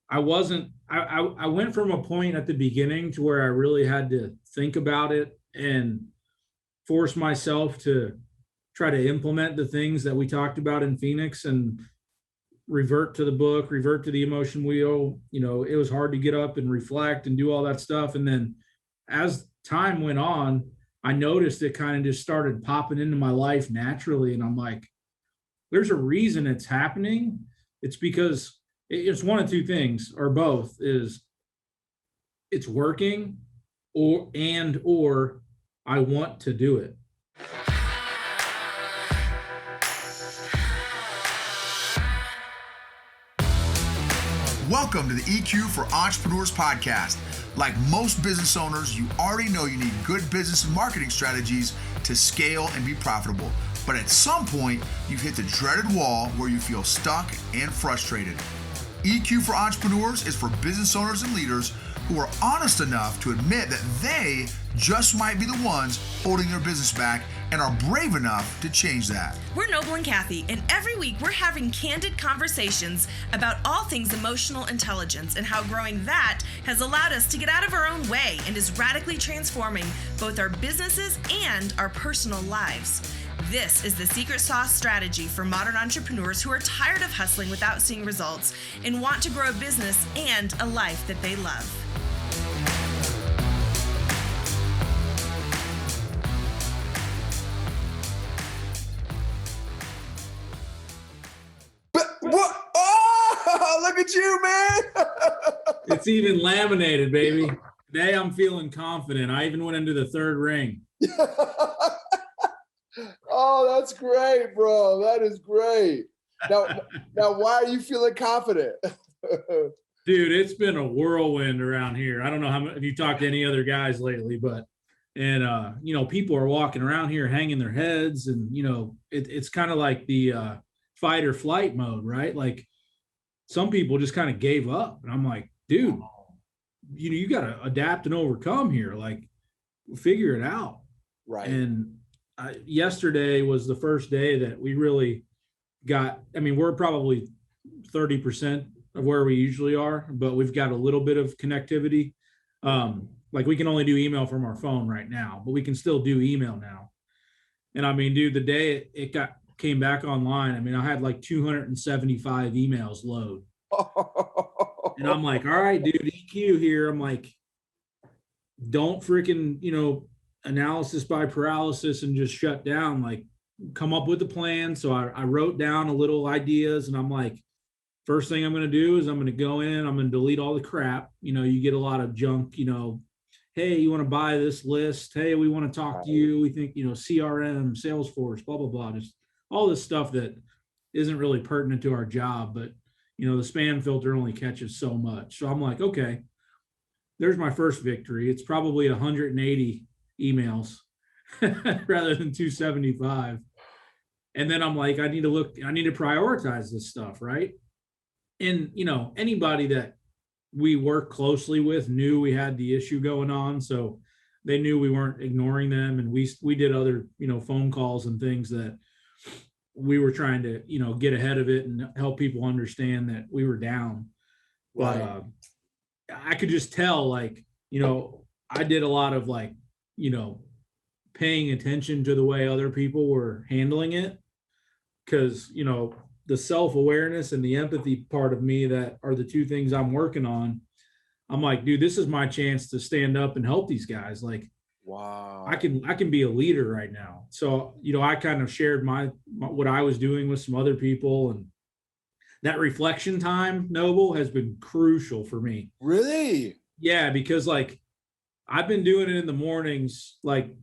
I wasn't, I went from a point at the beginning to where I really had to think about it and force myself to try to implement the things that we talked about in Phoenix and revert to the book, revert to the emotion wheel. It was hard to get up and reflect and do all that stuff. And then as time went on, I noticed it kind of just started popping into my life naturally. And I'm like, there's a reason it's happening. It's because it's one of two things, or both, is it's working, or I want to do it. Welcome to the EQ for Entrepreneurs podcast. Like most business owners, you already know you need good business and marketing strategies to scale and be profitable. But at some point, you've hit the dreaded wall where you feel stuck and frustrated. EQ for Entrepreneurs is for business owners and leaders who are honest enough to admit that they just might be the ones holding their business back and are brave enough to change that. We're Noble and Kathy, and every week we're having candid conversations about all things emotional intelligence and how growing that has allowed us to get out of our own way and is radically transforming both our businesses and our personal lives. This is the secret sauce strategy for modern entrepreneurs who are tired of hustling without seeing results and want to grow a business and a life that they love. What? Oh, look at you, man. It's even laminated, baby. Today I'm feeling confident. I even went into the third ring. Oh, that's great, bro. That is great. Now, why are you feeling confident? Dude, it's been a whirlwind around here. I don't know if you talked to any other guys lately, people are walking around here hanging their heads, and it's kind of like the fight or flight mode, right? Like some people just kind of gave up, and I'm like, dude, you got to adapt and overcome here. Like, figure it out. Right. And yesterday was the first day that we really got, we're probably 30% of where we usually are, but we've got a little bit of connectivity. Like we can only do email from our phone right now, but we can still do email now. And dude, the day it came back online, I had like 275 emails load. And I'm like, all right, dude, EQ here. I'm like, don't freaking, analysis by paralysis and just shut down. Like, come up with a plan. So I wrote down a little ideas, and I'm like, first thing I'm going to do is I'm going to go in, I'm going to delete all the crap. You get a lot of junk, hey, you want to buy this list? Hey, we want to talk to you. We think, CRM, Salesforce, blah, blah, blah. Just all this stuff that isn't really pertinent to our job, but the spam filter only catches so much. So I'm like, okay, there's my first victory. It's probably 180 emails rather than 275. And then I'm like, I need to prioritize this stuff, right? And anybody that we work closely with knew we had the issue going on, so they knew we weren't ignoring them. And we did other phone calls and things that we were trying to get ahead of it and help people understand that we were down. Right. But I could just tell, like, I did a lot of paying attention to the way other people were handling it, because the self-awareness and the empathy part of me, that are the two things I'm working on. I'm like, dude, this is my chance to stand up and help these guys. Like, wow, I can be a leader right now. So I kind of shared what I was doing with some other people, and that reflection time, Noble, has been crucial for me. Really? Yeah, because like I've been doing it in the mornings. Like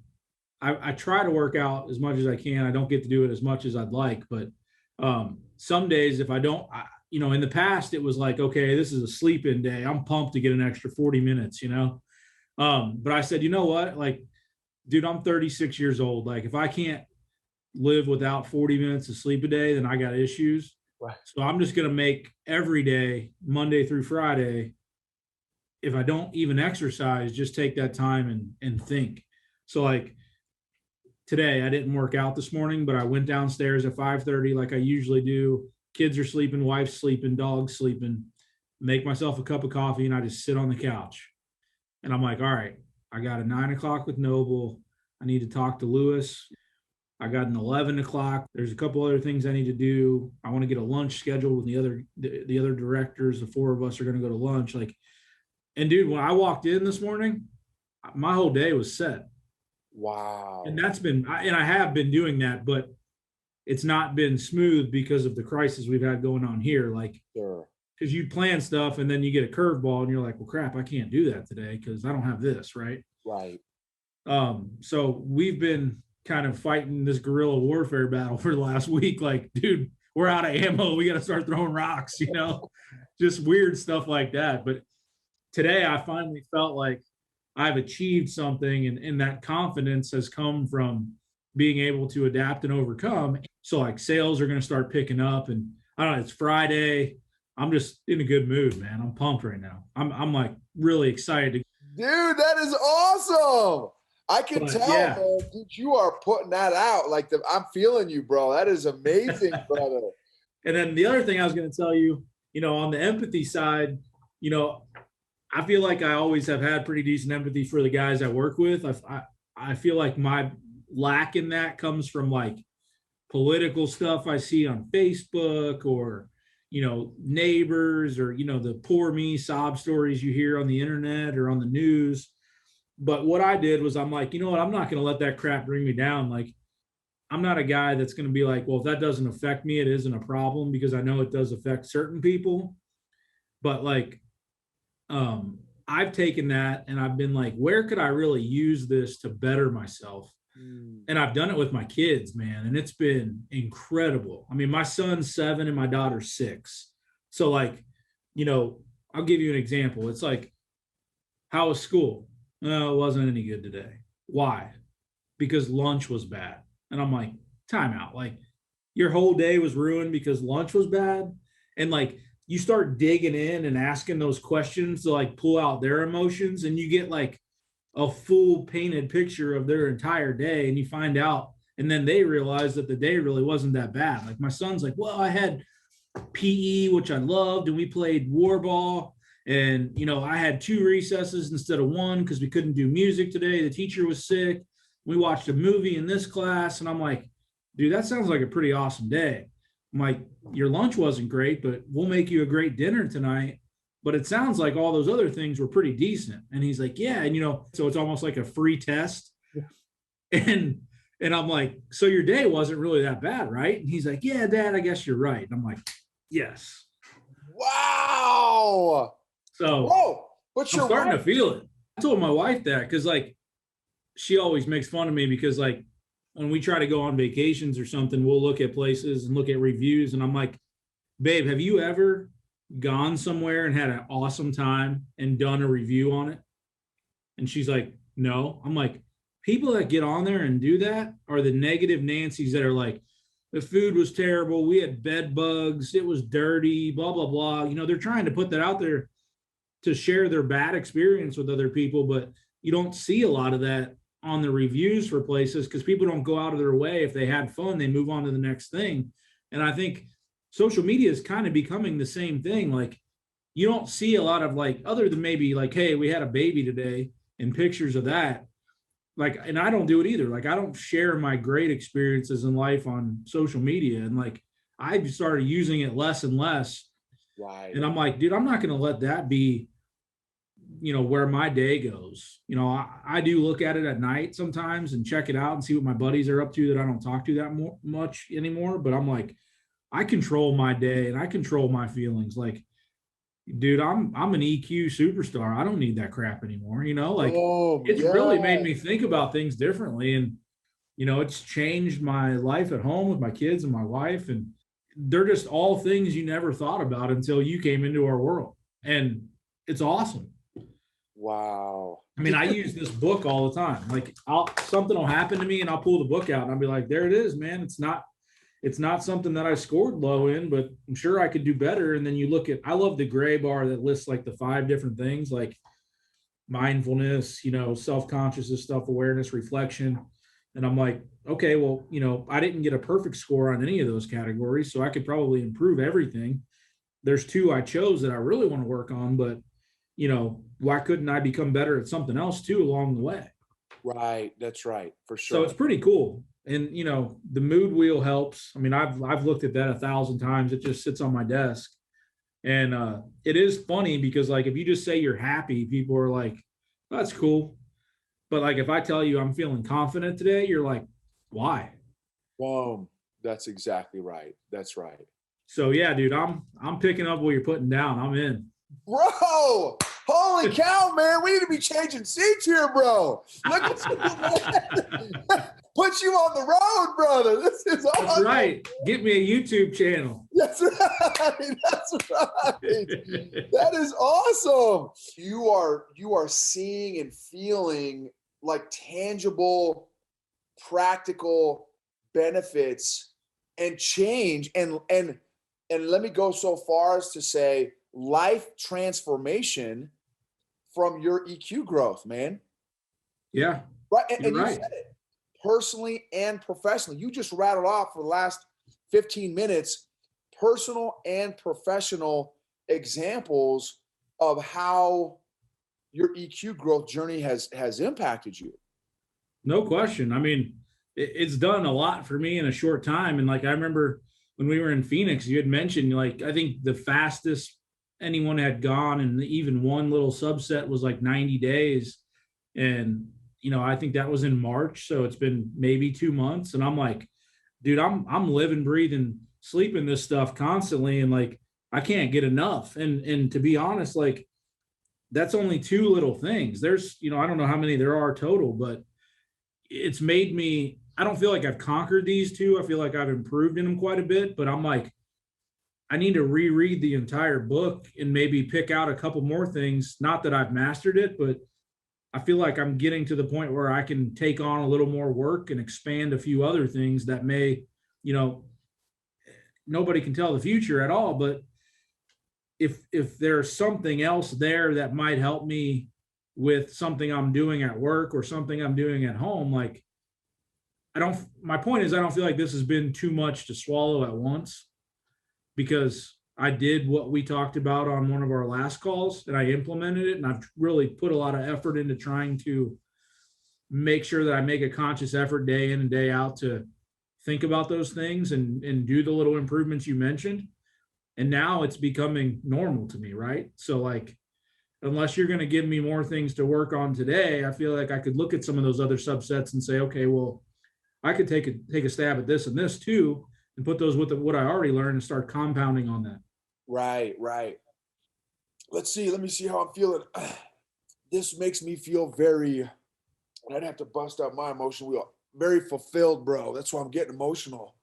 I try to work out as much as I can. I don't get to do it as much as I'd like, but some days if I don't, in the past it was like, okay, this is a sleep-in day. I'm pumped to get an extra 40 minutes, but I said, you know what? Like, dude, I'm 36 years old. Like, if I can't live without 40 minutes of sleep a day, then I got issues. Right. So I'm just going to make every day, Monday through Friday, if I don't even exercise, just take that time and think. So like today, I didn't work out this morning, but I went downstairs at 5:30 like I usually do. Kids are sleeping, wife's sleeping, dog's sleeping. make myself a cup of coffee, and I just sit on the couch. And I'm like, all right, I got a 9 o'clock with Noble. I need to talk to Lewis. I got an 11 o'clock. There's a couple other things I need to do. I want to get a lunch scheduled with the other directors. The four of us are going to go to lunch. Like, and dude, when I walked in this morning, my whole day was set. Wow. And I have been doing that, but it's not been smooth because of the crisis we've had going on here. Like, Sure. because you plan stuff and then you get a curveball and you're like, well, crap, I can't do that today because I don't have this, right? Right. So we've been kind of fighting this guerrilla warfare battle for the last week. Like, dude, we're out of ammo. We got to start throwing rocks, just weird stuff like that. But today I finally felt like I've achieved something, and that confidence has come from being able to adapt and overcome. So like sales are going to start picking up, and I don't know, it's Friday. I'm just in a good mood, man. I'm pumped right now. I'm like really excited. Dude, that is awesome. I can tell, yeah, man. Dude, you are putting that out. Like, I'm feeling you, bro. That is amazing, brother. And then the other thing I was going to tell you, on the empathy side, I feel like I always have had pretty decent empathy for the guys I work with. I feel like my lack in that comes from like political stuff I see on Facebook, or neighbors, or the poor me sob stories you hear on the internet or on the news. But what I did was I'm like, you know what, I'm not going to let that crap bring me down. Like, I'm not a guy that's going to be like, well, if that doesn't affect me, it isn't a problem, because I know it does affect certain people. But like, I've taken that and I've been like, where could I really use this to better myself? And I've done it with my kids, man. And it's been incredible. I mean, my son's 7 and my daughter's 6. So like, I'll give you an example. It's like, how was school? No, it wasn't any good today. Why? Because lunch was bad. And I'm like, time out. Like, your whole day was ruined because lunch was bad. And like, you start digging in and asking those questions to like pull out their emotions, and you get like a full painted picture of their entire day, and you find out, and then they realize that the day really wasn't that bad. Like, my son's like, well, I had PE, which I loved, and we played war ball, and I had 2 recesses instead of 1 because we couldn't do music today. The teacher was sick. We watched a movie in this class. And I'm like, dude, that sounds like a pretty awesome day. I'm like, your lunch wasn't great, but we'll make you a great dinner tonight. But it sounds like all those other things were pretty decent. And he's like, yeah. And, so it's almost like a free test. Yeah. And I'm like, so your day wasn't really that bad, right? And he's like, yeah, Dad, I guess you're right. And I'm like, yes. Wow. So I'm starting to feel it. I told my wife that because like, she always makes fun of me because like, when we try to go on vacations or something, we'll look at places and look at reviews. And I'm like, babe, have you ever gone somewhere and had an awesome time and done a review on it? And she's like, no. I'm like, people that get on there and do that are the negative Nancy's that are like, the food was terrible. We had bed bugs. It was dirty, blah, blah, blah. They're trying to put that out there to share their bad experience with other people, but you don't see a lot of that on the reviews for places because people don't go out of their way. If they had fun, they move on to the next thing. And I think social media is kind of becoming the same thing. Like, you don't see a lot of like, other than maybe like, hey, we had a baby today and pictures of that. Like, and I don't do it either. Like, I don't share my great experiences in life on social media. And like, I've started using it less and less. Right. And I'm like, dude, I'm not going to let that be, where my day goes. I do look at it at night sometimes and check it out and see what my buddies are up to that I don't talk to that much anymore. But I'm like, I control my day and I control my feelings. Like, dude, I'm an EQ superstar. I don't need that crap anymore. It's really made me think about things differently. And, it's changed my life at home with my kids and my wife. And they're just all things you never thought about until you came into our world. And it's awesome. Wow. I mean, I use this book all the time. Like, something will happen to me and I'll pull the book out and I'll be like, there it is, man. It's not something that I scored low in, but I'm sure I could do better. And then you look at, I love the gray bar that lists like the 5 different things, like mindfulness, self-consciousness, self-awareness, reflection. And I'm like, okay, well, I didn't get a perfect score on any of those categories, so I could probably improve everything. there's two I chose that I really want to work on, but why couldn't I become better at something else too along the way? Right. That's right. For sure. So it's pretty cool. And the mood wheel helps. I mean, I've looked at that 1,000 times. It just sits on my desk. And it is funny because like if you just say you're happy, people are like, oh, that's cool. But like if I tell you I'm feeling confident today, you're like, why? Boom. That's exactly right. That's right. So yeah, dude, I'm picking up what you're putting down. I'm in. Bro, holy cow, man. We need to be changing seats here, bro. Look at you, man. Put you on the road, brother. This is awesome. That's right. Get me a YouTube channel. That's right. That's right. That is awesome. You are seeing and feeling like tangible, practical benefits and change. And let me go so far as to say life transformation from your EQ growth, man. Yeah. Right. And you right. said it personally and professionally. You just rattled off for the last 15 minutes, personal and professional examples of how your EQ growth journey has impacted you. No question. I mean, it's done a lot for me in a short time. And like, I remember when we were in Phoenix, you had mentioned, like, I think the fastest anyone had gone, and even one little subset was like 90 days. And, I think that was in March. So it's been maybe 2 months. And I'm like, dude, I'm living, breathing, sleeping this stuff constantly. And like, I can't get enough. And to be honest, like, that's only two little things. There's, I don't know how many there are total, but it's made me, I don't feel like I've conquered these two. I feel like I've improved in them quite a bit, but I'm like, I need to reread the entire book and maybe pick out a couple more things. Not that I've mastered it, but I feel like I'm getting to the point where I can take on a little more work and expand a few other things that may, nobody can tell the future at all. But if there's something else there that might help me with something I'm doing at work or something I'm doing at home, like my point is I don't feel like this has been too much to swallow at once, because I did what we talked about on one of our last calls and I implemented it. And I've really put a lot of effort into trying to make sure that I make a conscious effort day in and day out to think about those things and do the little improvements you mentioned. And now it's becoming normal to me, right? So like, unless you're going to give me more things to work on today, I feel like I could look at some of those other subsets and say, okay, well, I could take a stab at this and this too, and put those with what I already learned and start compounding on that. Right. Let me see how I'm feeling. This makes me feel very, and I'd have to bust out my emotion wheel, very fulfilled, bro. That's why I'm getting emotional.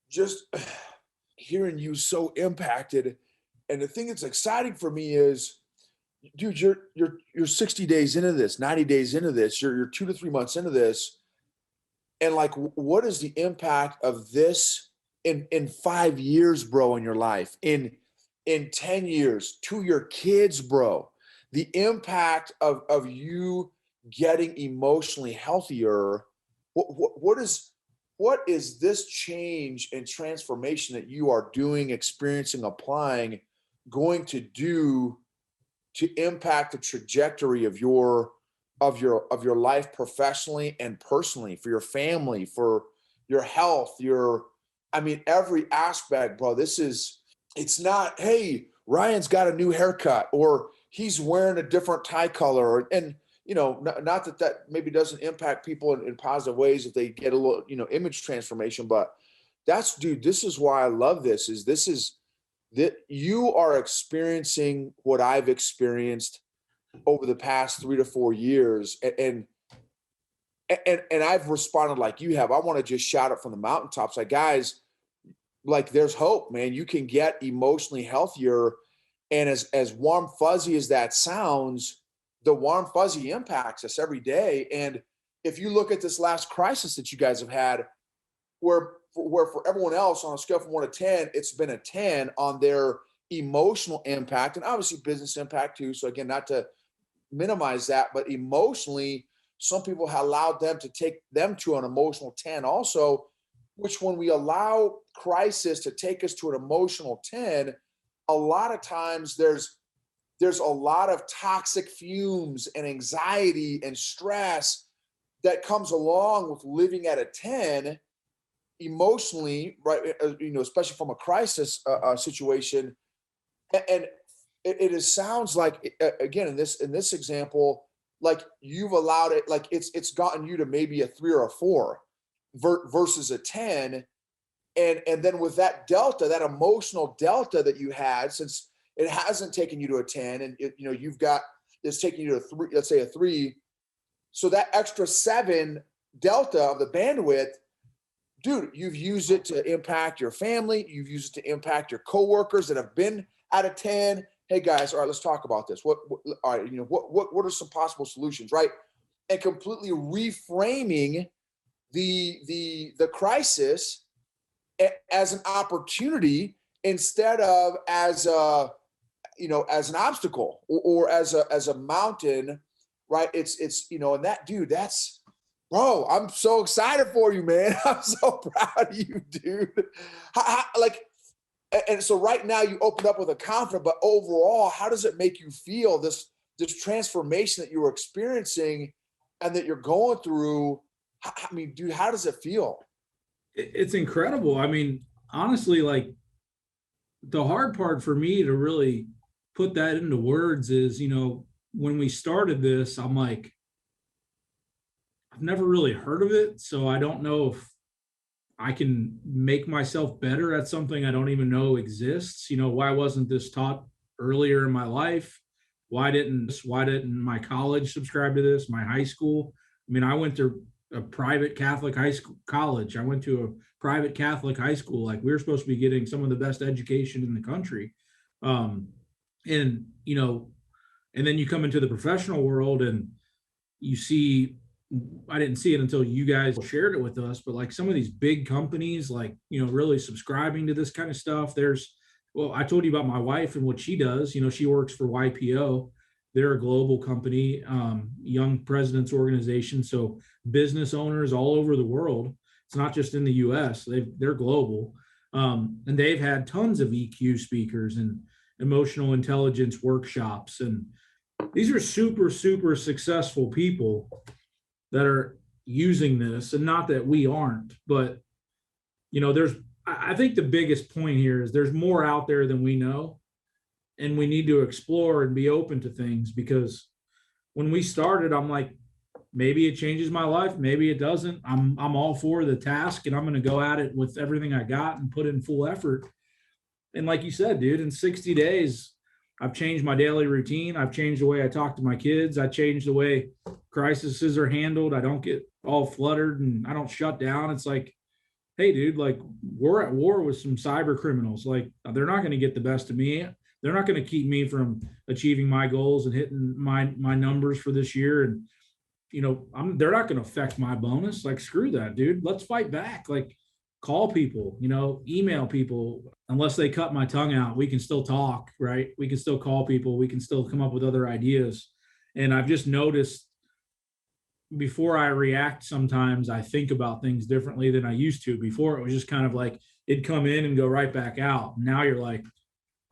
Just hearing you so impacted. And the thing that's exciting for me is, dude, you're 60 days into this, 90 days into this, you're 2 to 3 months into this. And like, what is the impact of this in 5 years, bro, in your life, in 10 years, to your kids, bro? The impact of you getting emotionally healthier. What is this change and transformation that you are doing, experiencing, applying, going to do to impact the trajectory of your life professionally and personally, for your family, for your health, every aspect, bro? It's not, hey, Ryan's got a new haircut or he's wearing a different tie color. And, not that maybe doesn't impact people in positive ways if they get a little, image transformation, but dude, this is why I love this, that you are experiencing what I've experienced over the past 3 to 4 years. And I've responded like you have. I want to just shout it from the mountaintops. Like, guys, like, there's hope, man. You can get emotionally healthier. And as warm fuzzy as that sounds, the warm fuzzy impacts us every day. And if you look at this last crisis that you guys have had, where for everyone else on a scale from 1 to 10, it's been a 10 on their emotional impact, and obviously business impact too. So again, not to minimize that, but emotionally, some people have allowed them to take them to an emotional 10 also, which when we allow crisis to take us to an emotional 10, a lot of times there's a lot of toxic fumes and anxiety and stress that comes along with living at a 10 emotionally, right? Especially from a crisis situation. And it sounds like, again, in this example, like you've allowed it, like it's gotten you to maybe a 3 or a 4 versus a 10. And then with that delta, that emotional delta that you had, since it hasn't taken you to a 10, and it's taking you to a 3, let's say a 3. So that extra 7 delta of the bandwidth, dude, you've used it to impact your family. You've used it to impact your coworkers that have been at a 10. Hey guys, all right, let's talk about this. All right, what are some possible solutions, right? And completely reframing the crisis as an opportunity instead of as as an obstacle or as a mountain, right? It's and that, dude, that's, bro, I'm so excited for you, man. I'm so proud of you, dude. And so right now you opened up with a confidence, but overall, how does it make you feel, this transformation that you were experiencing and that you're going through? I mean, dude, how does it feel? It's incredible. I mean, honestly, like the hard part for me to really put that into words is, when we started this, I'm like, I've never really heard of it. So I don't know if I can make myself better at something I don't even know exists. Why wasn't this taught earlier in my life? Why didn't my college subscribe to this? My high school? I mean, I went to a private Catholic college. I went to a private Catholic high school. Like, we were supposed to be getting some of the best education in the country. And then you come into the professional world and you see, I didn't see it until you guys shared it with us, but like some of these big companies, like, really subscribing to this kind of stuff. I told you about my wife and what she does. She works for YPO. They're a global company, young presidents organization. So business owners all over the world. It's not just in the US, they're global. And they've had tons of EQ speakers and emotional intelligence workshops. And these are super, super successful people that are using this, and not that we aren't, but I think the biggest point here is there's more out there than we know, and we need to explore and be open to things. Because when we started, I'm like, maybe it changes my life, maybe it doesn't. I'm all for the task, and I'm going to go at it with everything I got and put in full effort. And like you said, dude, in 60 days, I've changed my daily routine. I've changed the way I talk to my kids. I changed the way crises are handled. I don't get all fluttered and I don't shut down. It's like, hey, dude, like, we're at war with some cyber criminals. Like, they're not going to get the best of me. They're not going to keep me from achieving my goals and hitting my numbers for this year. And, they're not going to affect my bonus. Like, screw that, dude. Let's fight back. Like, call people, email people. Unless they cut my tongue out, we can still talk, right? We can still call people. We can still come up with other ideas. And I've just noticed, before I react, sometimes I think about things differently than I used to. Before, it was just kind of like it'd come in and go right back out. Now you're like,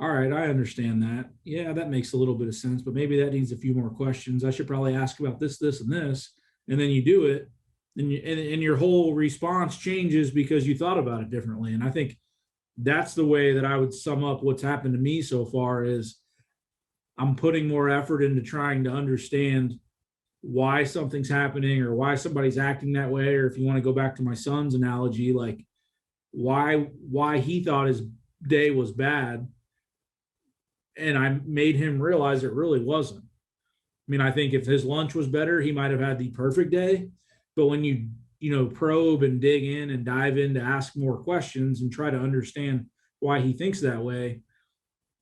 all right, I understand that. Yeah, that makes a little bit of sense, but maybe that needs a few more questions. I should probably ask about this, this, and this. And then you do it, and your whole response changes because you thought about it differently. And I think that's the way that I would sum up what's happened to me so far. Is I'm putting more effort into trying to understand why something's happening or why somebody's acting that way. Or if you want to go back to my son's analogy, like why he thought his day was bad. And I made him realize it really wasn't. I mean, I think if his lunch was better, he might have had the perfect day. But when you probe and dig in and dive in to ask more questions and try to understand why he thinks that way,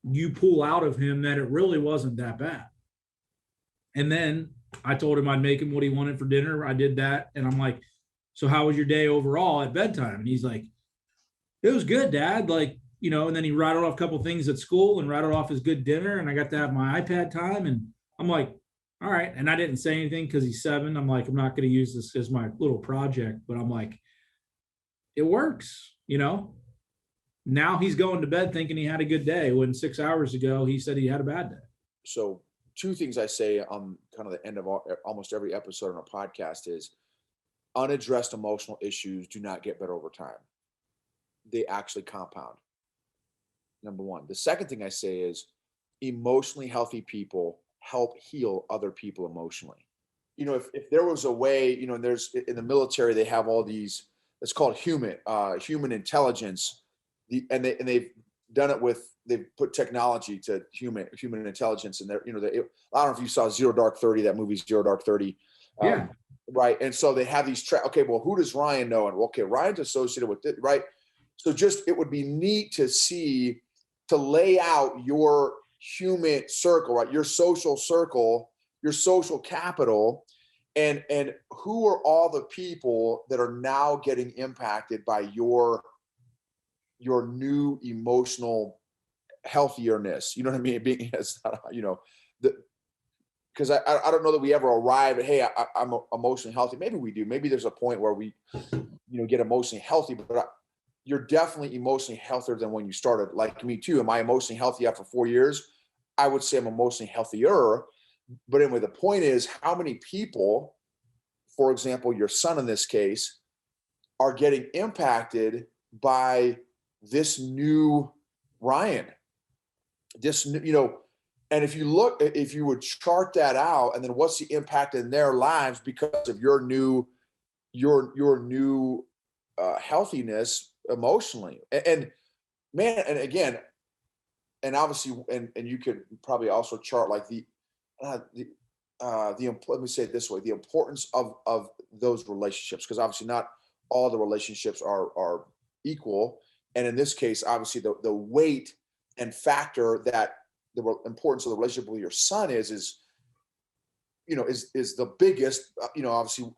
you pull out of him that it really wasn't that bad. And then I told him I'd make him what he wanted for dinner. I did that. And I'm like, so how was your day overall at bedtime? And he's like, it was good, Dad. Like, and then he rattled off a couple of things at school and rattled off his good dinner. And I got to have my iPad time. And I'm like, all right. And I didn't say anything because he's 7. I'm like, I'm not going to use this as my little project, but I'm like, it works, now he's going to bed thinking he had a good day when 6 hours ago he said he had a bad day. So 2 things I say on kind of the end of almost every episode on a podcast is unaddressed emotional issues do not get better over time. They actually compound. Number one. The second thing I say is emotionally healthy people help heal other people emotionally. You know, if there was a way, you know, and there's in the military, they have all these, it's called human intelligence. And they've done it with, they've put technology to human intelligence. And they're, you know, I don't know if you saw Zero Dark 30, that movie Zero Dark 30. Yeah. Right. And so they have these, okay, well, who does Ryan know? And okay, Ryan's associated with it, right? So just, it would be neat to see, to lay out your human circle, right? Your social circle, your social capital, and who are all the people that are now getting impacted by your new emotional healthierness. You know what I mean? Being, it's not, you know, because I don't know that we ever arrive at, hey, I'm emotionally healthy. Maybe we do. Maybe there's a point where we, you know, get emotionally healthy, but you're definitely emotionally healthier than when you started. Like me too. Am I emotionally healthy after 4 years? I would say I'm emotionally healthier. But anyway, the point is, how many people, for example, your son in this case, are getting impacted by this new Ryan, this new, you know, and if you would chart that out, and then what's the impact in their lives because of your new healthiness emotionally, and man, and again, and obviously, and you could probably also chart like let me say it this way, the importance of those relationships, because obviously not all the relationships are equal, and in this case, obviously the weight and factor that the importance of the relationship with your son is you know is the biggest, you know, obviously,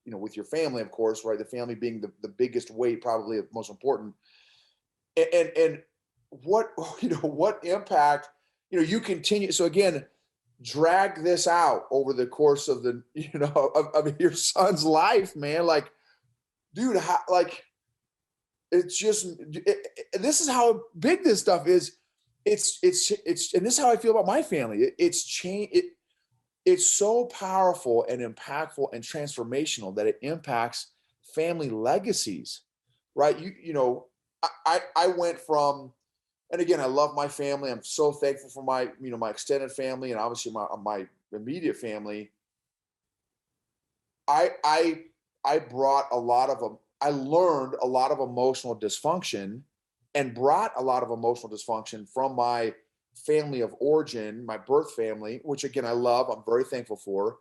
you know, with your family, of course, right? The family being the biggest weight, probably the most important. And what, you know, what impact, you know, you continue. So again, drag this out over the course of the, you know, of your son's life, man. Like, dude, like, it's just, this is how big this stuff is. It's, and this is how I feel about my family. It's changed. It's so powerful and impactful and transformational that it impacts family legacies, right? You know, I went from, and again, I love my family. I'm so thankful for my, you know, my extended family, and obviously my immediate family. I brought a lot of them. I learned a lot of emotional dysfunction, and brought a lot of emotional dysfunction from my family of origin, my birth family, which again, I love, I'm very thankful for,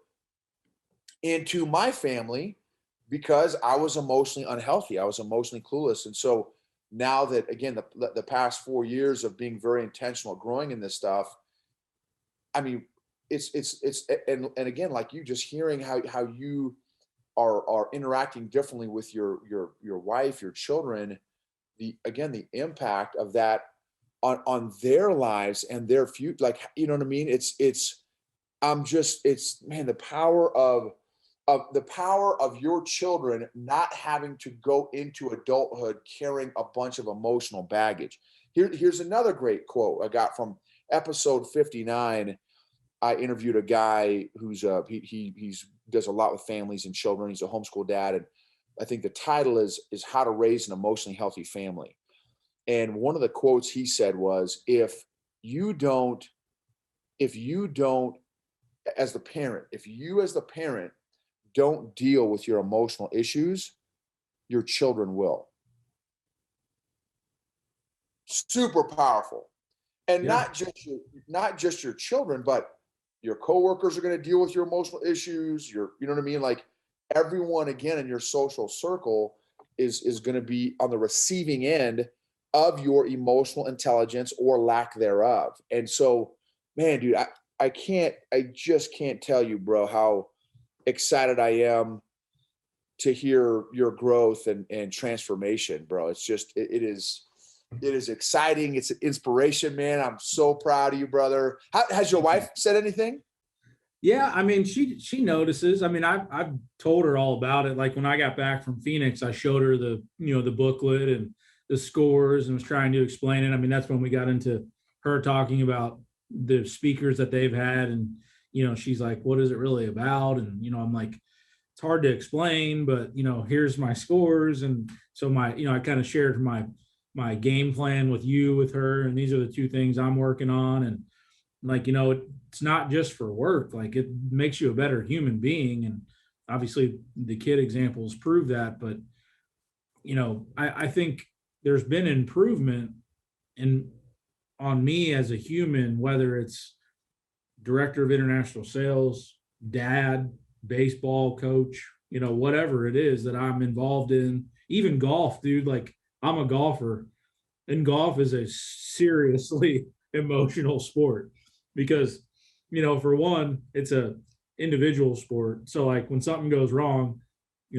into my family, because I was emotionally unhealthy. I was emotionally clueless. And so now that, again, the past 4 years of being very intentional, growing in this stuff, I mean, it's and again, like you just hearing how you are interacting differently with your wife, your children, the impact of that on their lives and their future, like, you know what I mean? It's man, the power of your children not having to go into adulthood carrying a bunch of emotional baggage. Here's another great quote I got from episode 59. I interviewed a guy who's he's does a lot with families and children. He's a homeschool dad, and I think the title is How to Raise an Emotionally Healthy Family. And one of the quotes he said was, if you as the parent don't deal with your emotional issues, your children will. Super powerful. And Yeah. not just your children, but your coworkers are going to deal with your emotional issues. You know what I mean? Like, everyone, again, in your social circle is going to be on the receiving end of your emotional intelligence or lack thereof. And so, man, dude, I just can't tell you, bro, how excited I am to hear your growth and transformation, bro. It's just, it is exciting. It's an inspiration, man. I'm so proud of you, brother. Has your wife said anything? Yeah, I mean, she notices. I mean, I've told her all about it. Like when I got back from Phoenix, I showed her the booklet and the scores and was trying to explain it. I mean, that's when we got into her talking about the speakers that they've had. And, she's like, what is it really about? And, I'm like, it's hard to explain, but, here's my scores. And so I kind of shared my game plan with her. And these are the two things I'm working on. And like, it's not just for work, like it makes you a better human being. And obviously the kid examples prove that, but I think there's been improvement on me as a human, whether it's director of international sales, dad, baseball coach, whatever it is that I'm involved in, even golf, dude. Like I'm a golfer, and golf is a seriously emotional sport because, for one, it's a individual sport. So like when something goes wrong,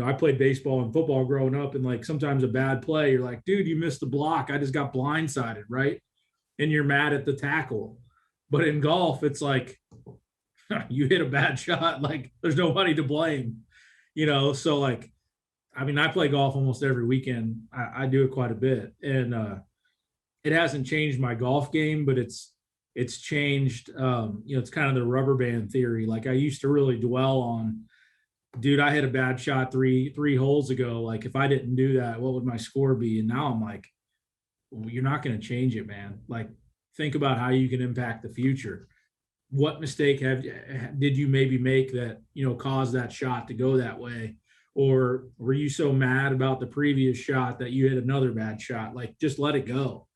I played baseball and football growing up, and like sometimes a bad play, you're like, dude, you missed the block. I just got blindsided, right? And you're mad at the tackle. But in golf, it's like you hit a bad shot, like there's nobody to blame, So like, I mean, I play golf almost every weekend. I do it quite a bit, and it hasn't changed my golf game, but it's changed. It's kind of the rubber band theory. Like I used to really dwell on, dude, I hit a bad shot three holes ago. Like if I didn't do that, what would my score be? And now I'm like, well, you're not going to change it, man. Like think about how you can impact the future. What mistake did you maybe make that, caused that shot to go that way? Or were you so mad about the previous shot that you hit another bad shot? Like just let it go.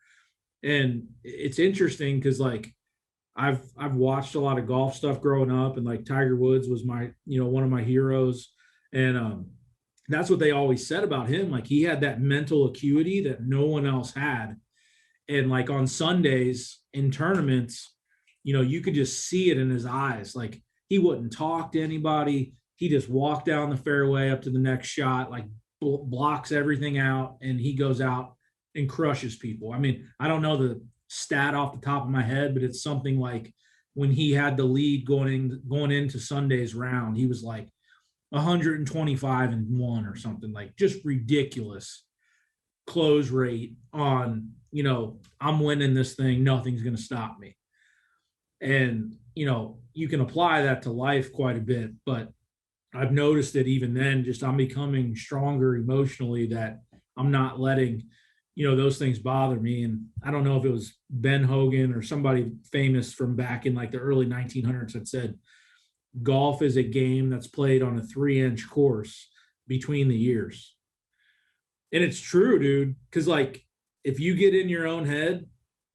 And it's interesting because like I've watched a lot of golf stuff growing up, and like Tiger Woods was my, one of my heroes. And that's what they always said about him. Like he had that mental acuity that no one else had. And like on Sundays in tournaments, you could just see it in his eyes. Like he wouldn't talk to anybody. He just walked down the fairway up to the next shot, like blocks everything out, and he goes out and crushes people. I mean, I don't know the stat off the top of my head, but it's something like when he had the lead going into Sunday's round, he was like 125-1 or something, like just ridiculous close rate on, I'm winning this thing. Nothing's going to stop me. And, you can apply that to life quite a bit, but I've noticed that even then, just I'm becoming stronger emotionally, that I'm not letting, those things bother me. And I don't know if it was Ben Hogan or somebody famous from back in like the early 1900s that said, golf is a game that's played on a 3-inch course between the years. And it's true, dude. Cause like, if you get in your own head,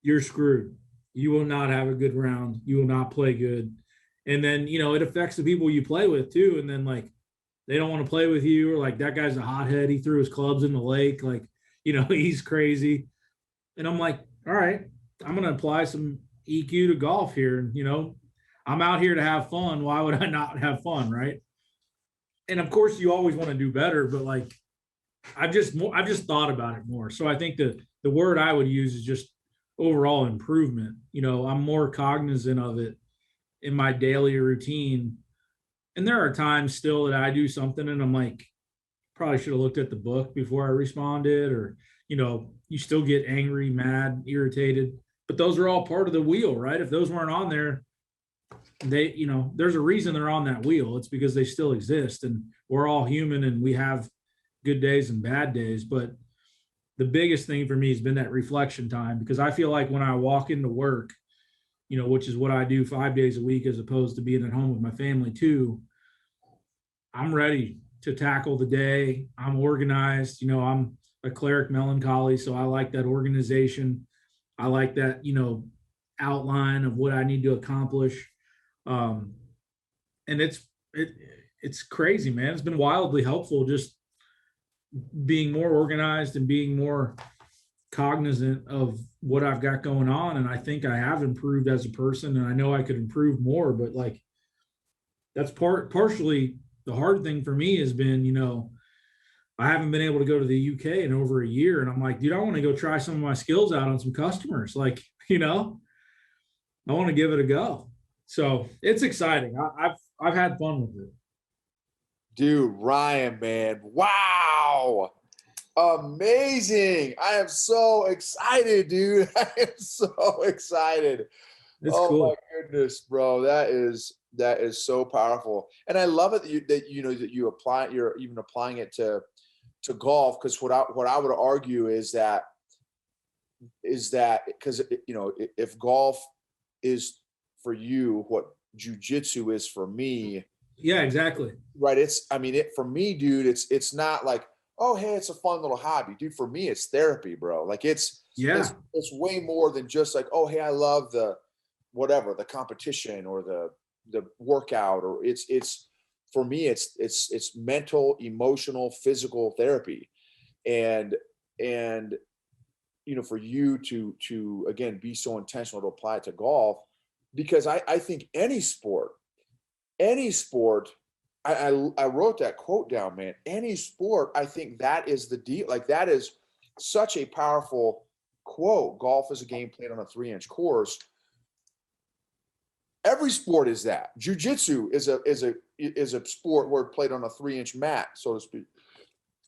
you're screwed. You will not have a good round. You will not play good. And then, it affects the people you play with too. And then like, they don't want to play with you, or like that guy's a hothead. He threw his clubs in the lake. Like, he's crazy. And I'm like, all right, I'm going to apply some EQ to golf here. And, I'm out here to have fun. Why would I not have fun? Right. And of course you always want to do better, but like, I've just thought about it more. So I think the word I would use is just overall improvement. I'm more cognizant of it in my daily routine. And there are times still that I do something and I'm like, probably should have looked at the book before I responded, or, you still get angry, mad, irritated, but those are all part of the wheel, right? If those weren't on there, there's a reason they're on that wheel. It's because they still exist, and we're all human and we have good days and bad days. But the biggest thing for me has been that reflection time, because I feel like when I walk into work, which is what I do 5 days a week, as opposed to being at home with my family too, I'm ready to tackle the day. I'm organized. I'm a cleric melancholy, so I like that organization. I like that, outline of what I need to accomplish. And it's crazy, man. It's been wildly helpful just being more organized and being more cognizant of what I've got going on. And I think I have improved as a person, and I know I could improve more, but like, that's partially the hard thing for me has been, I haven't been able to go to the UK in over a year. And I'm like, dude, I want to go try some of my skills out on some customers. Like, I want to give it a go. So it's exciting. I've had fun with it. Dude, Ryan, man. Wow. Amazing. I am so excited, dude. I am so excited. It's Oh cool. my goodness, bro. That is so powerful. And I love it that you apply, you're even applying it to golf. Cause what I would argue is that because if golf is for you what jujitsu is for me, Yeah, exactly. right? It for me, dude, it's not like, oh, hey, it's a fun little hobby. Dude, for me, it's therapy, bro. Like Yeah. it's way more than just like, oh, hey, I love the whatever, the competition or the workout, or it's for me, it's mental, emotional, physical therapy. And for you to again be so intentional to apply it to golf, because I think any sport, I wrote that quote down, man. Any sport, I think that is the deal. Like that is such a powerful quote. Golf is a game played on a 3-inch course. Every sport is that. Jiu-jitsu is a sport where it played on a 3-inch mat, so to speak.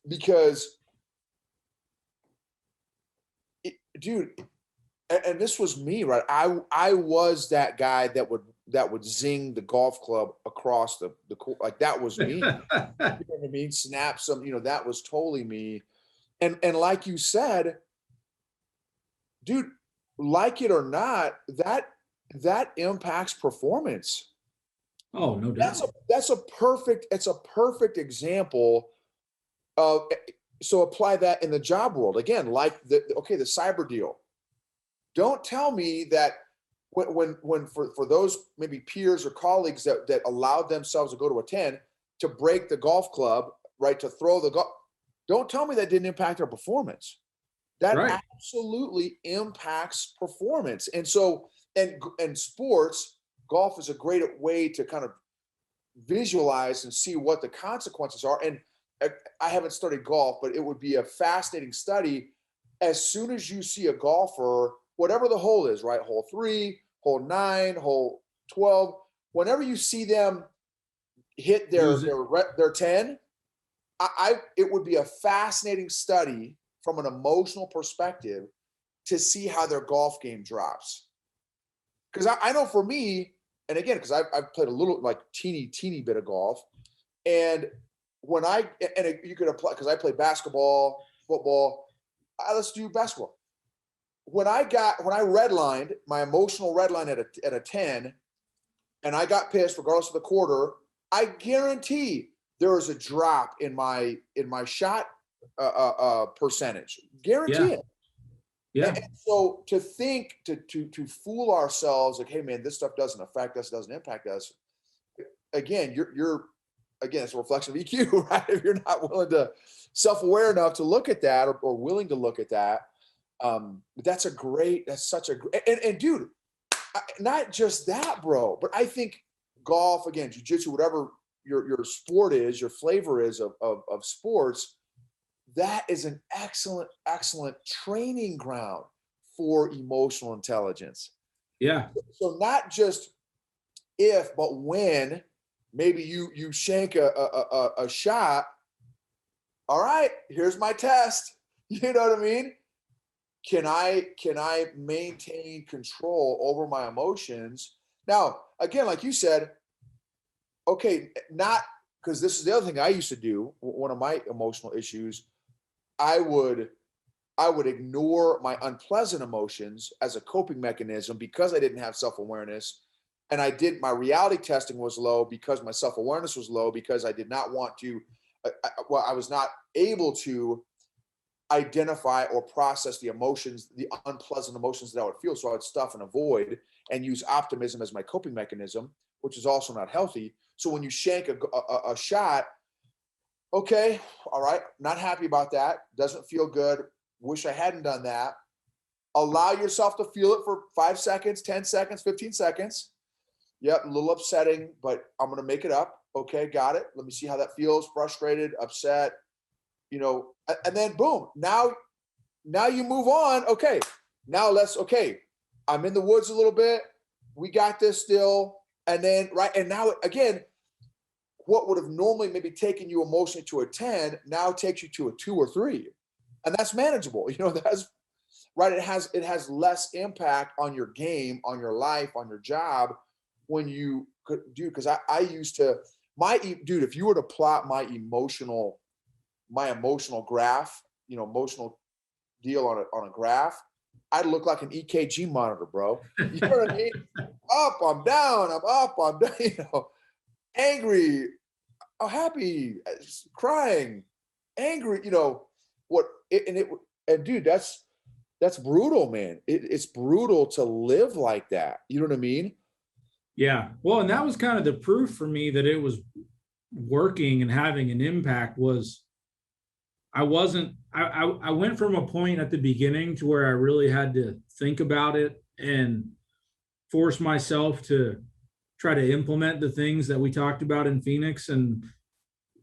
Because dude, and this was me, right? I was that guy that would zing the golf club across the court. Like that was me. You know what I mean? Snap some, that was totally me. And like you said, dude, like it or not, that impacts performance. Oh, no doubt. It's a perfect example of, so apply that in the job world. Again, like the cyber deal. Don't tell me that when for those maybe peers or colleagues that allowed themselves to go to a 10 to break the golf club, right, to throw the golf, don't tell me that didn't impact their performance. That Right. absolutely impacts performance. And so, and sports, golf is a great way to kind of visualize and see what the consequences are. And I haven't studied golf, but it would be a fascinating study. As soon as you see a golfer, whatever the hole is, right? Hole 3, hole 9, hole 12, whenever you see them hit their 10, it would be a fascinating study from an emotional perspective to see how their golf game drops. Because I know for me, and again, because I've played a little, like teeny bit of golf, and you could apply, because I play basketball, football. Let's do basketball. When I redlined my emotional redline at a 10, and I got pissed regardless of the quarter, I guarantee there was a drop in my shot percentage. Guarantee it. Yeah. And so to think to fool ourselves like, hey man, this stuff doesn't affect us, doesn't impact us. Again, you're it's a reflection of EQ, right? If you're not willing to self-aware enough to look at that, or willing to look at that, that's such a great, and dude, not just that, bro, but I think golf, again, jiu-jitsu, whatever your sport is, your flavor is of sports, that is an excellent training ground for emotional intelligence. Yeah. So not just if, but when maybe you shank a shot. All right, here's my test. You know what I mean? Can I maintain control over my emotions? Now, again, like you said, okay, not, because this is the other thing I used to do. One of my emotional issues, I would ignore my unpleasant emotions as a coping mechanism because I didn't have self-awareness. And my reality testing was low because my self-awareness was low, because I did not want to, I was not able to identify or process the emotions, the unpleasant emotions that I would feel. So I would stuff and avoid and use optimism as my coping mechanism, which is also not healthy. So when you shank a shot, okay, all right, not happy about that. Doesn't feel good. Wish I hadn't done that. Allow yourself to feel it for 5 seconds, 10 seconds, 15 seconds. Yep, a little upsetting, but I'm going to make it up. Okay, got it. Let me see how that feels. Frustrated, upset, and then boom. Now you move on. Okay, okay, I'm in the woods a little bit. We got this still. And then, right, and now, again, what would have normally maybe taken you emotionally to a 10 now takes you to a 2 or 3. and that's manageable. That's right. It has less impact on your game, on your life, on your job when you could do, because I used to dude, if you were to plot my emotional graph, emotional deal on a graph, I'd look like an EKG monitor, bro. You know what I mean? Up, I'm down, I'm up, I'm down, angry, happy, crying, angry, and dude, that's brutal, man. It's brutal to live like that. You know what I mean? Yeah. Well, and that was kind of the proof for me that it was working and having an impact. Was I went from a point at the beginning to where I really had to think about it and force myself to try to implement the things that we talked about in Phoenix and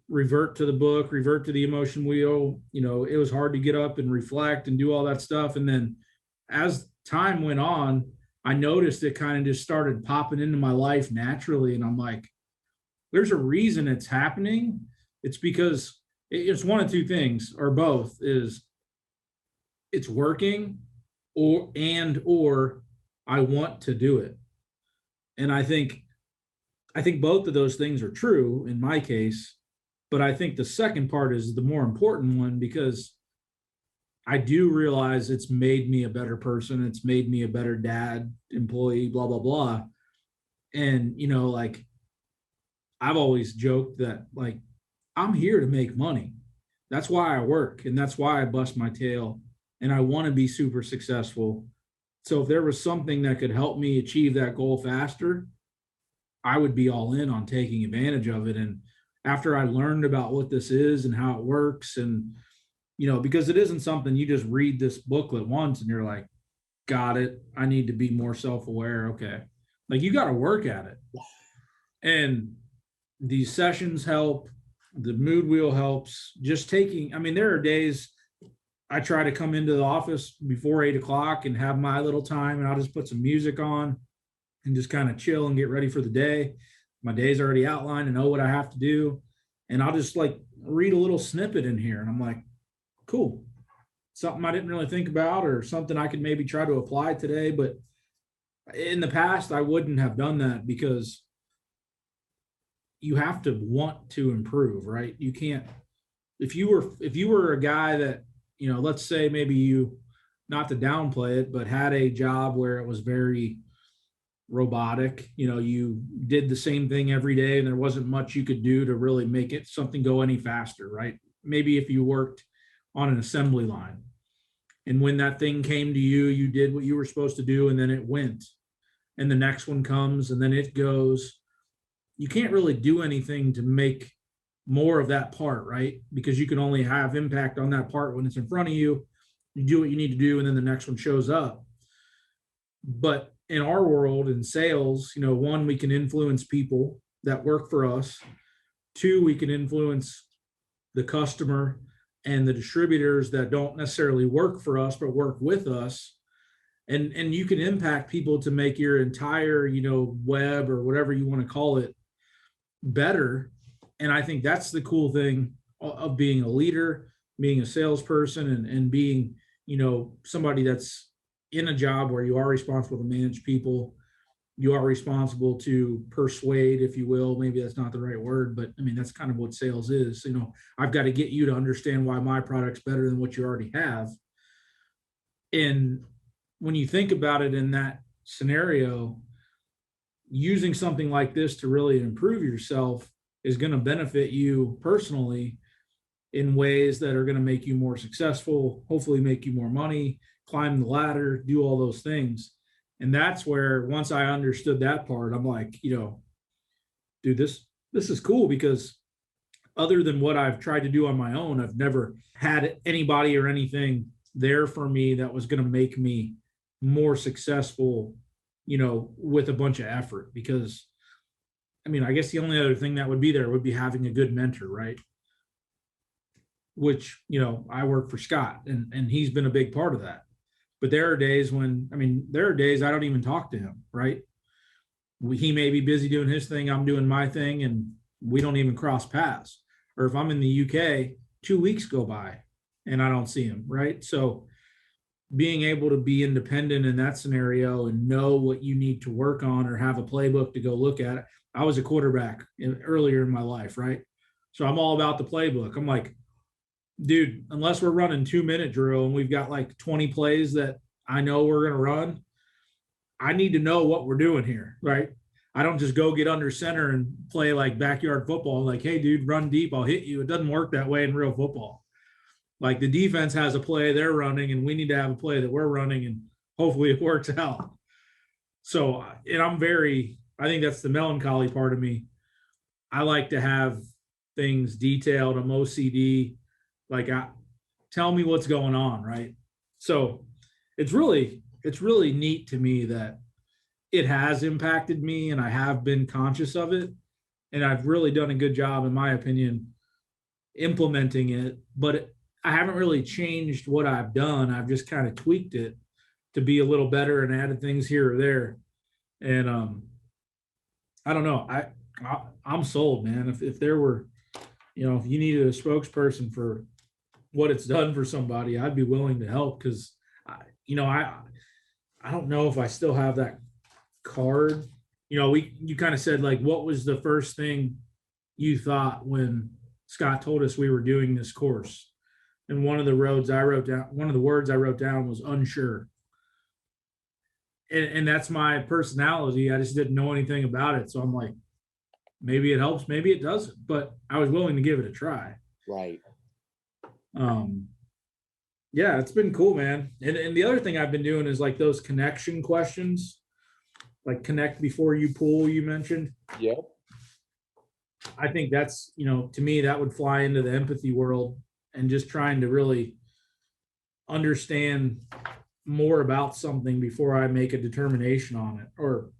revert to the book, revert to the emotion wheel. It was hard to get up and reflect and do all that stuff. And then as time went on, I noticed it kind of just started popping into my life naturally. And I'm like, there's a reason it's happening. It's because it's one of two things, or both, is it's working or I want to do it. And I think both of those things are true in my case, but I think the second part is the more important one, because I do realize it's made me a better person. It's made me a better dad, employee, blah, blah, blah. And, like, I've always joked that, like, I'm here to make money. That's why I work, and that's why I bust my tail, and I want to be super successful. So if there was something that could help me achieve that goal faster, I would be all in on taking advantage of it. And after I learned about what this is and how it works, and, because it isn't something you just read this booklet once and you're like, got it, I need to be more self-aware. Okay. Like, you got to work at it. And these sessions help. The mood wheel helps. Just there are days I try to come into the office before 8 o'clock and have my little time, and I'll just put some music on and just kind of chill and get ready for the day. My day's already outlined and know what I have to do. And I'll just like read a little snippet in here. And I'm like, cool. Something I didn't really think about, or something I could maybe try to apply today. But in the past, I wouldn't have done that, because you have to want to improve, right? You can't, if you were a guy that, let's say maybe you, not to downplay it, but had a job where it was very robotic, you did the same thing every day and there wasn't much you could do to really make it something go any faster, right? Maybe if you worked on an assembly line, and when that thing came to you, you did what you were supposed to do, and then it went, and the next one comes, and then it goes. You can't really do anything to make more of that part, right? Because you can only have impact on that part when it's in front of you. You do what you need to do, and then the next one shows up. But in our world, in sales, one, we can influence people that work for us. Two, we can influence the customer and the distributors that don't necessarily work for us, but work with us. And you can impact people to make your entire, web, or whatever you want to call it, better. And I think that's the cool thing of being a leader, being a salesperson, and being, somebody that's in a job where you are responsible to manage people. You are responsible to persuade, if you will. Maybe that's not the right word, but that's kind of what sales is. I've got to get you to understand why my product's better than what you already have. And when you think about it in that scenario, using something like this to really improve yourself is going to benefit you personally in ways that are going to make you more successful, hopefully make you more money, climb the ladder, do all those things. And that's where, once I understood that part, I'm like, dude, this is cool, because other than what I've tried to do on my own, I've never had anybody or anything there for me that was going to make me more successful, with a bunch of effort. Because I guess the only other thing that would be there would be having a good mentor, right? Which, I work for Scott, and he's been a big part of that. But there are days when, I don't even talk to him, right? He may be busy doing his thing, I'm doing my thing, and we don't even cross paths. Or if I'm in the UK, 2 weeks go by and I don't see him, right? So being able to be independent in that scenario and know what you need to work on or have a playbook to go look at it. I was a quarterback earlier in my life, right? So I'm all about the playbook. I'm like, dude, unless we're running 2-minute drill and we've got like 20 plays that I know we're going to run, I need to know what we're doing here, right? I don't just go get under center and play like backyard football. Like, hey, dude, run deep, I'll hit you. It doesn't work that way in real football. Like the defense has a play they're running, and we need to have a play that we're running, and hopefully it works out. So, and I think that's the melancholy part of me. I like to have things detailed. I'm OCD. Like, tell me what's going on, right? So it's really neat to me that it has impacted me, and I have been conscious of it. And I've really done a good job, in my opinion, implementing it. But I haven't really changed what I've done. I've just kind of tweaked it to be a little better and added things here or there. And I don't know. I'm sold, man. If there were, if you needed a spokesperson for what it's done for somebody, I'd be willing to help, because I don't know if I still have that card. You kind of said, like, what was the first thing you thought when Scott told us we were doing this course? And one of the words I wrote down was unsure. And that's my personality. I just didn't know anything about it. So I'm like, maybe it helps, maybe it doesn't, but I was willing to give it a try. Right. Yeah, it's been cool, man. And the other thing I've been doing is like those connection questions, like connect before you pull, you mentioned. Yep. I think that's, to me, that would fly into the empathy world, and just trying to really understand more about something before I make a determination on it, or,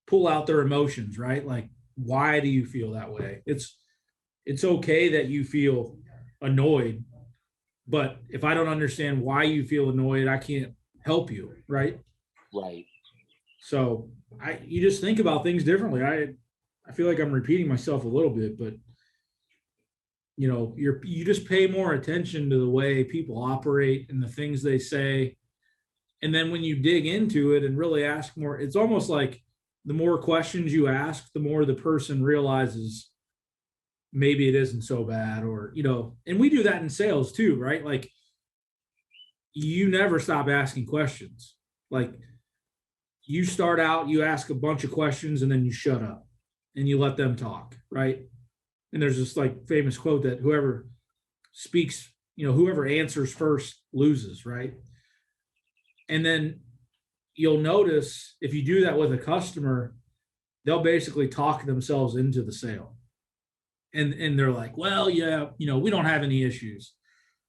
pull out their emotions, right? Like, why do you feel that way? It's okay that you feel annoyed, but if I don't understand why you feel annoyed, I can't help you, right? Right. So you just think about things differently. I feel like I'm repeating myself a little bit, but you just pay more attention to the way people operate and the things they say. And then when you dig into it and really ask more, it's almost like the more questions you ask, the more the person realizes maybe it isn't so bad, or, and we do that in sales too, right? Like, you never stop asking questions. Like, you start out, you ask a bunch of questions, and then you shut up and you let them talk, right? And there's this like famous quote that whoever speaks, whoever answers first loses, right? And then you'll notice if you do that with a customer, they'll basically talk themselves into the sale. And they're like, well, yeah, we don't have any issues.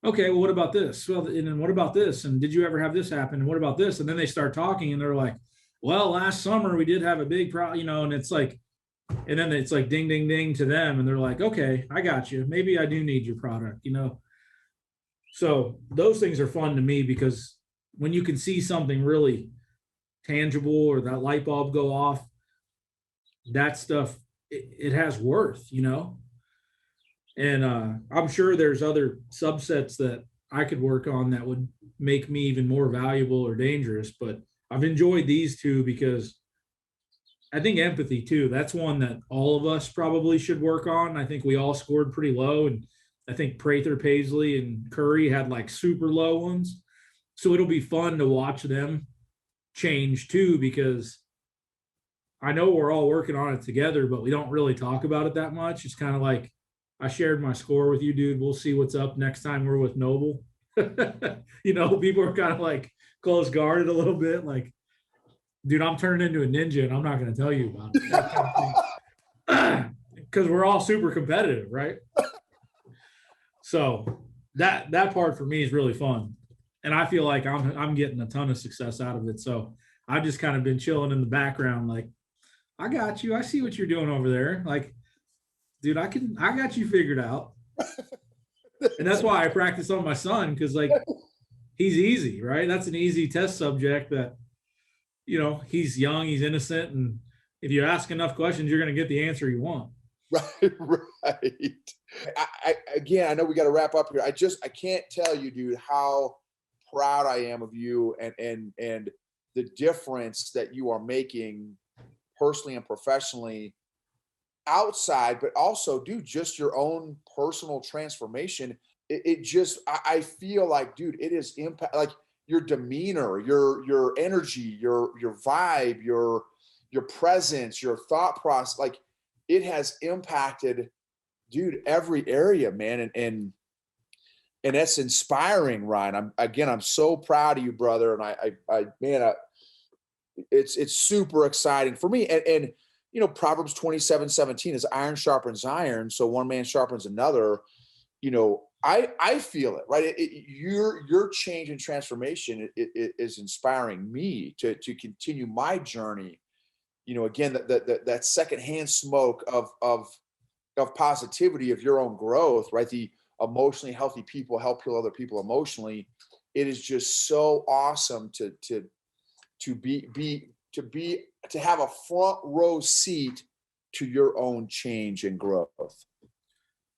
Okay, well, what about this? Well, and then what about this? And did you ever have this happen? And what about this? And then they start talking, and they're like, well, last summer we did have a big problem, and it's like, and then it's like ding, ding, ding to them. And they're like, okay, I got you. Maybe I do need your product, So those things are fun to me, because when you can see something really tangible, or that light bulb go off, that stuff, it has worth, And I'm sure there's other subsets that I could work on that would make me even more valuable or dangerous. But I've enjoyed these two, because I think empathy too, that's one that all of us probably should work on. I think we all scored pretty low, and I think Prather, Paisley, and Curry had like super low ones. So it'll be fun to watch them change too, because I know we're all working on it together, but we don't really talk about it that much. It's kind of like, I shared my score with you, dude. We'll see what's up next time we're with Noble. People are kind of like close guarded a little bit, like, dude, I'm turning into a ninja and I'm not going to tell you about it. Because we're all super competitive, right? So that part for me is really fun. And I feel like I'm getting a ton of success out of it. So I've just kind of been chilling in the background, like, I got you. I see what you're doing over there. Like, dude, I got you figured out. And that's why I practice on my son, because like, he's easy, right? That's an easy test subject that, he's young, he's innocent. And if you ask enough questions, you're going to get the answer you want. Right. Again, I know we got to wrap up here. I can't tell you, dude, how proud I am of you and the difference that you are making personally and professionally outside, but also, dude, just your own personal transformation. It just, I feel like, dude, it is impact, like your demeanor, your energy, your vibe, your presence, your thought process, like it has impacted, dude, every area, man. And that's inspiring, Ryan. I'm so proud of you, brother. And man, it's super exciting for me. And you know, Proverbs 27:17 is iron sharpens iron. So one man sharpens another. You know, I feel it, right? Your change and transformation is inspiring me to continue my journey. You know, again, that secondhand smoke of positivity, of your own growth, right? The emotionally healthy people help heal other people emotionally. It is just so awesome to have a front row seat to your own change and growth.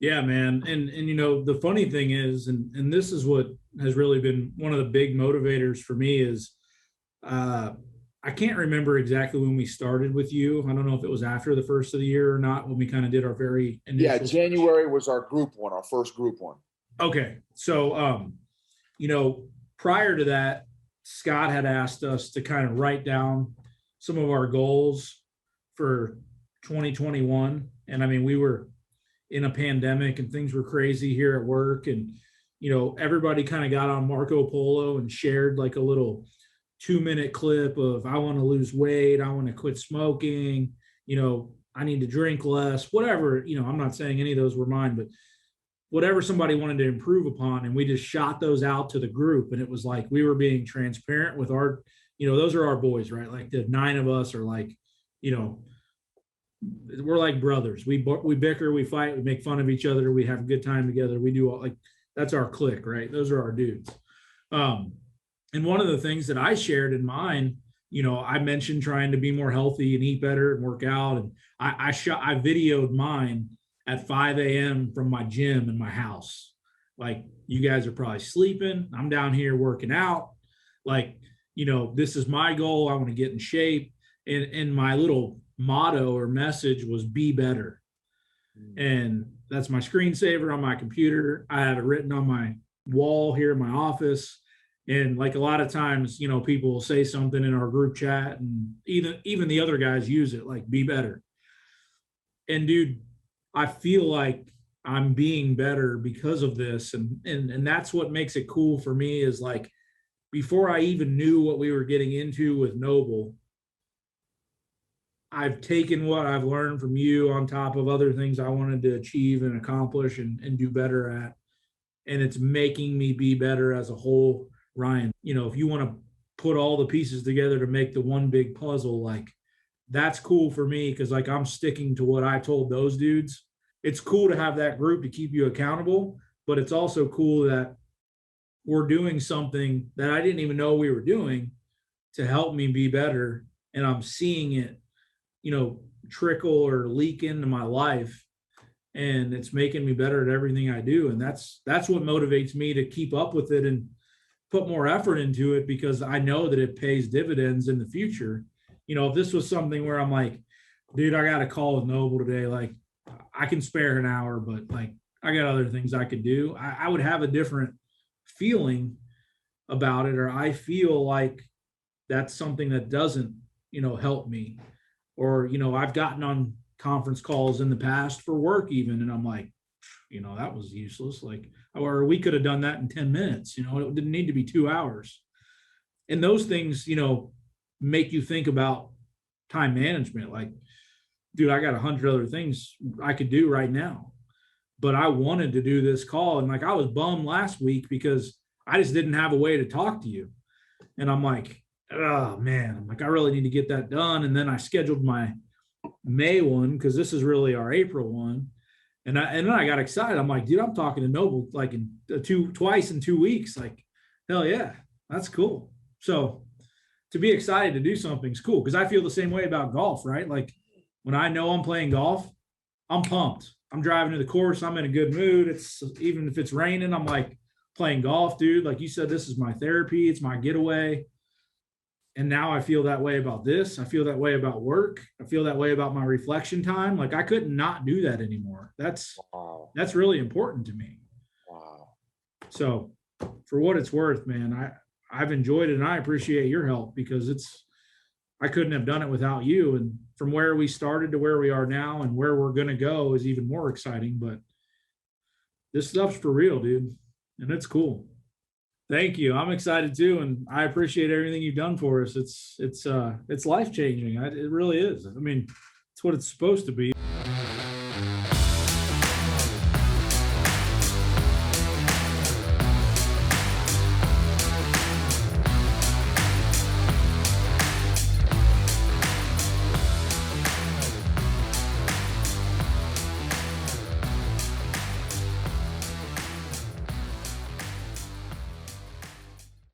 Yeah, man. And you know, the funny thing is, and this is what has really been one of the big motivators for me is I can't remember exactly when we started with you. I don't know if it was after the first of the year or not, when we kind of did our very initial. Yeah, January was our group one, our first group one. Okay. So you know, prior to that, Scott had asked us to kind of write down some of our goals for 2021. And I mean, we were in a pandemic and things were crazy here at work. And, you know, everybody kind of got on Marco Polo and shared like a little 2-minute clip of, I want to lose weight. I want to quit smoking. You know, I need to drink less, whatever. You know, I'm not saying any of those were mine, but whatever somebody wanted to improve upon. And we just shot those out to the group. And it was like, we were being transparent with our, you know, those are our boys, right? Like the 9 of us are like, you know, we're like brothers. We bicker, we fight, we make fun of each other. We have a good time together. We do all, like, that's our clique, right? Those are our dudes. And one of the things that I shared in mine, you know, I mentioned trying to be more healthy and eat better and work out. And I videoed mine at 5 a.m. from my gym in my house. Like, you guys are probably sleeping. I'm down here working out. Like, you know, this is my goal. I want to get in shape. And my little motto or message was be better. And that's my screensaver on my computer. I had it written on my wall here in my office. And like a lot of times, you know, people will say something in our group chat and even the other guys use it, like, be better. And dude, I feel like I'm being better because of this. And that's what makes it cool for me is, like, before I even knew what we were getting into with Noble, I've taken what I've learned from you on top of other things I wanted to achieve and accomplish and do better at. And it's making me be better as a whole. Ryan, you know, if you want to put all the pieces together to make the one big puzzle, like, that's cool for me because, like, I'm sticking to what I told those dudes. It's cool to have that group to keep you accountable, but it's also cool that we're doing something that I didn't even know we were doing to help me be better. And I'm seeing it, you know, trickle or leak into my life, and it's making me better at everything I do. And that's what motivates me to keep up with it and put more effort into it, because I know that it pays dividends in the future. You know, if this was something where I'm like, dude, I got a call with Noble today, like, I can spare an hour, but, like, I got other things I could do, I would have a different feeling about it. Or I feel like that's something that doesn't, you know, help me. Or, you know, I've gotten on conference calls in the past for work even, and I'm like, you know, that was useless. Like, or we could have done that in 10 minutes, you know, it didn't need to be 2 hours. And those things, you know, make you think about time management. Like, dude, I got 100 other things I could do right now, but I wanted to do this call. And, like, I was bummed last week because I just didn't have a way to talk to you. And I'm like, oh man, I'm like, I really need to get that done. And then I scheduled my May one, because this is really our April one. And then I got excited. I'm like, dude, I'm talking to Noble like twice in 2 weeks. Like, hell yeah, that's cool. So to be excited to do something's cool, because I feel the same way about golf, right? Like, when I know I'm playing golf, I'm pumped. I'm driving to the course. I'm in a good mood. It's even if it's raining, I'm like playing golf, dude. Like you said, this is my therapy. It's my getaway. And now I feel that way about this. I feel that way about work. I feel that way about my reflection time. Like I couldn't not do that anymore. That's really important to me. Wow. So for what it's worth, man, I've enjoyed it and I appreciate your help because I couldn't have done it without you. And from where we started to where we are now and where we're going to go is even more exciting, but this stuff's for real, dude. And it's cool. Thank you. I'm excited too. And I appreciate everything you've done for us. It's life-changing. It really is. I mean, it's what it's supposed to be.